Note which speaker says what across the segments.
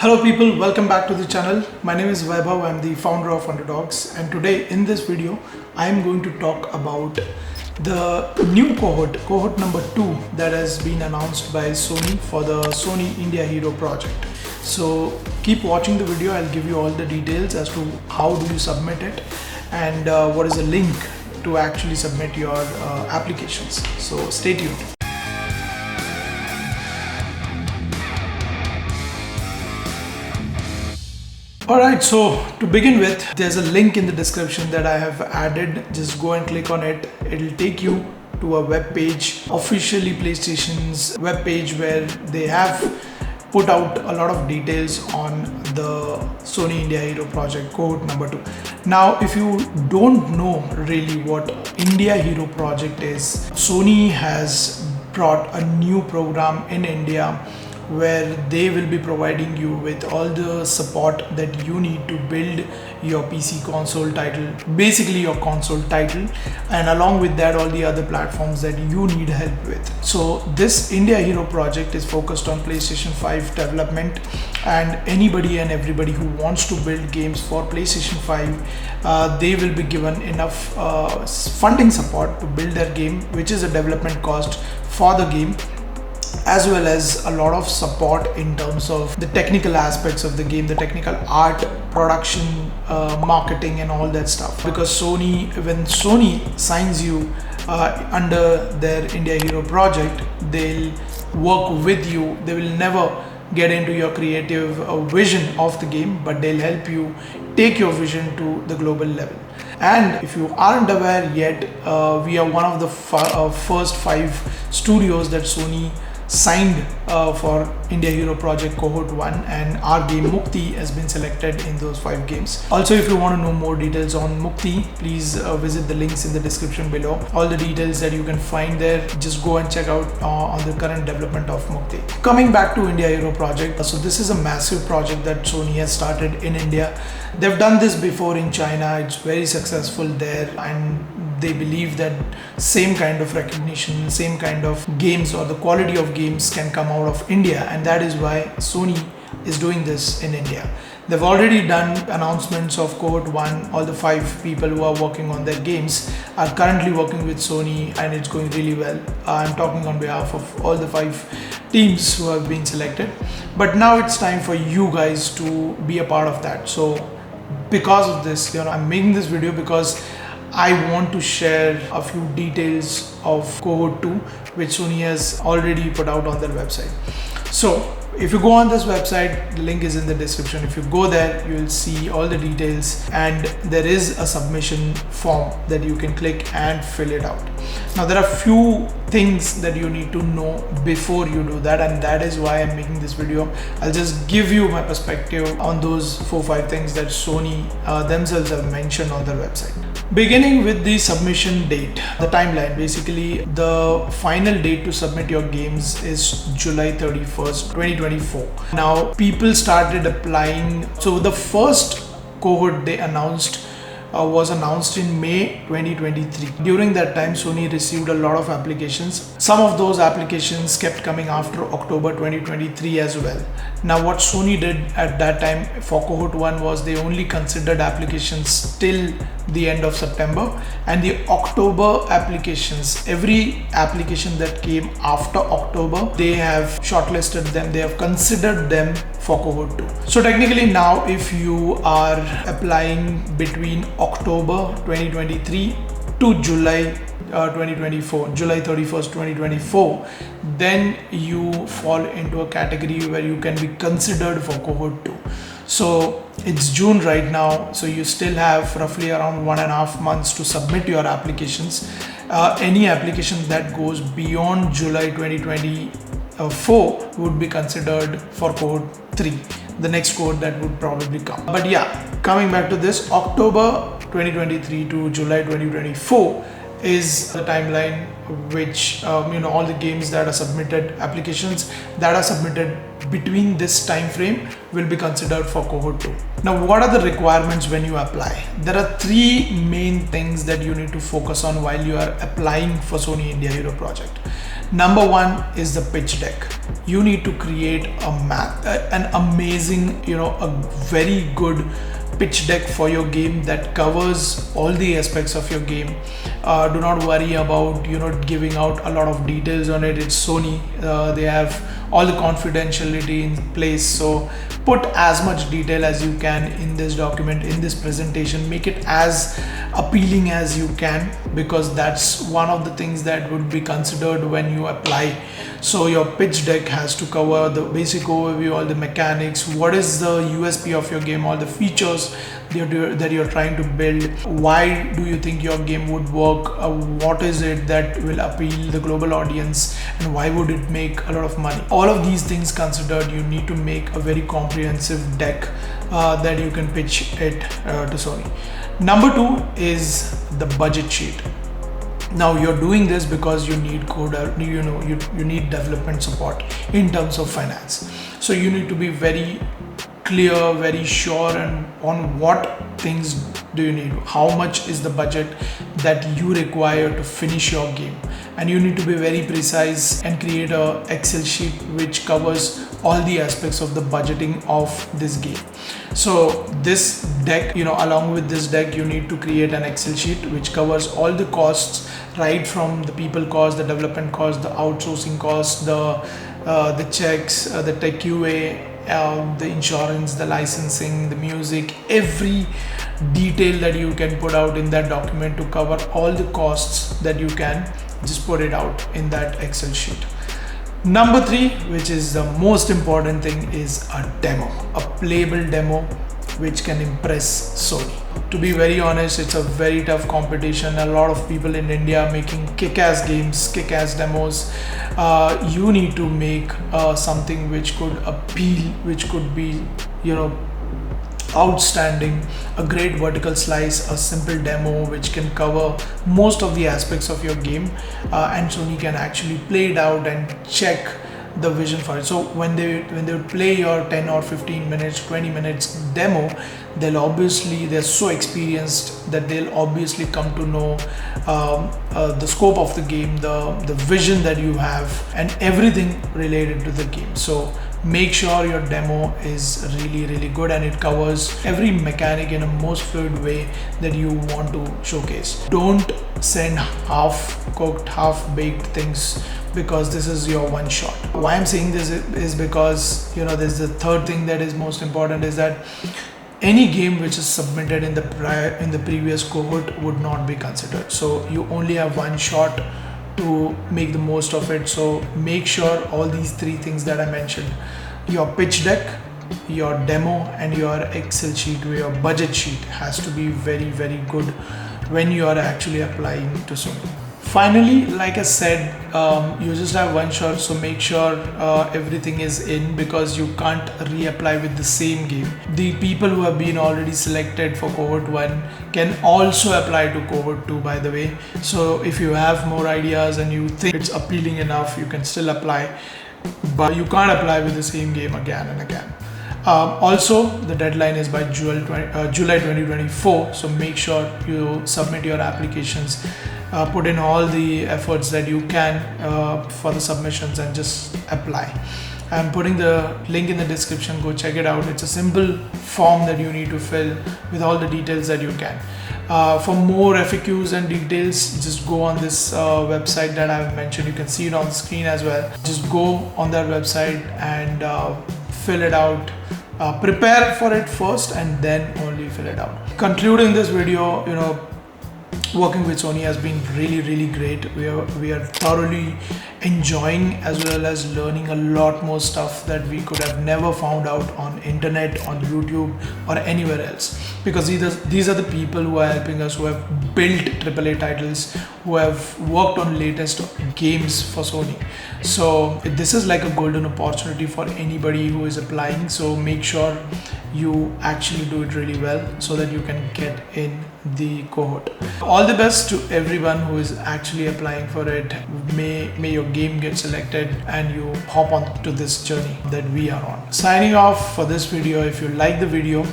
Speaker 1: Hello people, welcome back to the channel. My name is Vaibhav, I'm the founder of Underdogs, and today in this video I am going to talk about the new cohort number 2 that has been announced by Sony for the Sony India Hero project. So keep watching the video. I'll give you all the details as to how do you submit it and what is the link to actually submit your applications. So stay tuned. Alright, so to begin with, there's a link in the description that I have added. Just go and click on it. It'll take you to a web page, officially PlayStation's web page, where they have put out a lot of details on the Sony India Hero project cohort number 2. Now, if you don't know really what India Hero project is, Sony has brought a new program in India where they will be providing you with all the support that you need to build your PC console title, basically your console title, and along with that all the other platforms that you need help with. So this India Hero project is focused on PlayStation 5 development, and anybody and everybody who wants to build games for PlayStation 5, they will be given enough funding support to build their game, which is a development cost for the game, as well as a lot of support in terms of the technical aspects of the game, the technical art, production, marketing and all that stuff. Because when Sony signs you under their India Hero project, they'll work with you. They will never get into your creative vision of the game, but they'll help you take your vision to the global level. And if you aren't aware yet, we are one of the first 5 studios that Sony signed for India Hero project cohort 1, and our game MUKTI has been selected in those 5 games. Also, if you want to know more details on MUKTI, please visit the links in the description below. All the details that you can find there, just go and check out on the current development of MUKTI. Coming back to India Hero project, so this is a massive project that Sony has started in India. They've done this before in China. It's very successful there, and they believe that same kind of recognition, same kind of games, or the quality of games can come out of India, and that is why Sony is doing this in India. They've already done announcements of cohort 1. All the 5 people who are working on their games are currently working with Sony, and it's going really well. I'm talking on behalf of all the 5 teams who have been selected. But now it's time for you guys to be a part of that. So because of this, I'm making this video because I want to share a few details of cohort 2, which Sony has already put out on their website. So if you go on this website, the link is in the description. If you go there, you will see all the details, and there is a submission form that you can click and fill it out. Now, there are few things that you need to know before you do that, and that is why I'm making this video. I'll just give you my perspective on those 4-5 things that Sony themselves have mentioned on their website. Beginning with the submission date, the timeline, basically the final date to submit your games is July 31st, 2024. Now, people started applying. So the first cohort they announced was announced in May 2023. During that time, Sony received a lot of applications. Some of those applications kept coming after October 2023 as well. Now, what Sony did at that time for cohort 1 was they only considered applications till the end of September, and the October applications, every application that came after October, they have shortlisted them, they have considered them for cohort 2. So technically now, if you are applying between October 2023 to July 2024, July 31st, 2024, then you fall into a category where you can be considered for cohort 2. So it's June right now, so you still have roughly around 1.5 months to submit your applications. Any application that goes beyond July 2024 would be considered for cohort 3, the next cohort that would probably come. But yeah, coming back to this, October 2023 to July 2024 is the timeline which all the games that are submitted, applications that are submitted between this time frame will be considered for cohort 2. Now, what are the requirements when you apply? There are 3 main things that you need to focus on while you are applying for Sony India Hero project. Number one is the pitch deck. You need to create an amazing, a very good pitch deck for your game that covers all the aspects of your game. Do not worry about giving out a lot of details on it. It's Sony. They have all the confidentiality in place, so put as much detail as you can in this document, in this presentation. Make it as appealing as you can, because that's one of the things that would be considered when you apply. So your pitch deck has to cover the basic overview, all the mechanics, what is the USP of your game, all the features that you're trying to build, why do you think your game would work, what is it that will appeal the global audience, and why would it make a lot of money. All of these things considered, you need to make a very comprehensive deck that you can pitch it to Sony. Number two is the budget sheet. Now you're doing this because you need you need development support in terms of finance. So you need to be very clear, very sure on what things do you need, how much is the budget that you require to finish your game, and you need to be very precise and create a Excel sheet which covers all the aspects of the budgeting of this game. So this deck, along with this deck, you need to create an Excel sheet which covers all the costs, right from the people cost, the development cost, the outsourcing cost, the checks, the tech QA, the insurance, the licensing, the music, every detail that you can put out in that document to cover all the costs that you can just put it out in that Excel sheet. Number three, which is the most important thing, is a demo, a playable demo which can impress Sony. To be very honest, it's a very tough competition. A lot of people in India are making kick-ass games, kick-ass demos. You need to make something which could appeal, which could be, outstanding, a great vertical slice, a simple demo which can cover most of the aspects of your game, and Sony can actually play it out and check the vision for it. So when they would play your 10 or 15 minutes, 20 minutes demo, they're so experienced that they'll obviously come to know the scope of the game, the vision that you have, and everything related to the game. So make sure your demo is really good and it covers every mechanic in a most fluid way that you want to showcase. Don't send half-cooked, half-baked things, because this is your one shot. Why I'm saying this is because there's the third thing that is most important, is that any game which is submitted in the previous cohort would not be considered. So you only have one shot to make the most of it. So make sure all these three things that I mentioned, your pitch deck, your demo, and your Excel sheet, or your budget sheet, has to be very good when you are actually applying to Sony. Finally, like I said, you just have one shot, so make sure everything is in, because you can't reapply with the same game. The people who have been already selected for cohort 1 can also apply to cohort 2, by the way. So if you have more ideas and you think it's appealing enough, you can still apply, but you can't apply with the same game again and again. Also, the deadline is by July 2024, so make sure you submit your applications, put in all the efforts that you can for the submissions, and just apply. I'm putting the link in the description. Go check it out. It's a simple form that you need to fill with all the details that you can. For more FAQs and details, just go on this website that I've mentioned. You can see it on the screen as well. Just go on that website and fill it out. Prepare for it first and then only fill it out. Concluding this video, working with Sony has been really great. We are thoroughly enjoying as well as learning a lot more stuff that we could have never found out on internet, on YouTube, or anywhere else, because these are the people who are helping us, who have built AAA titles, who have worked on latest games for Sony. So this is like a golden opportunity for anybody who is applying. So make sure you actually do it really well so that you can get in the cohort. All the best to everyone who is actually applying for it. May your game get selected and you hop on to this journey that we are on. Signing off for this video. If you like the video,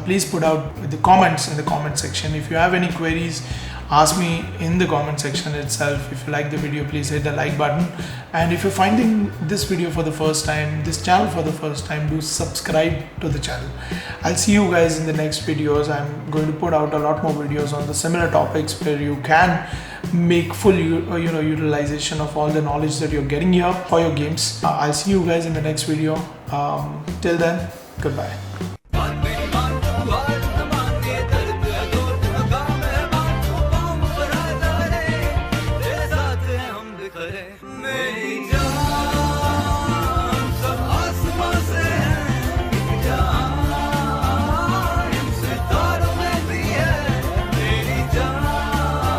Speaker 1: please put out the comments in the comment section. If you have any queries ask me in the comment section itself. If you like the video, please hit the like button, and if you're finding this video for the first time, this channel for the first time, do subscribe to the channel. I'll see you guys in the next videos. I'm going to put out a lot more videos on the similar topics where you can make full utilization of all the knowledge that you're getting here for your games. I'll see you guys in the next video. Till then, goodbye.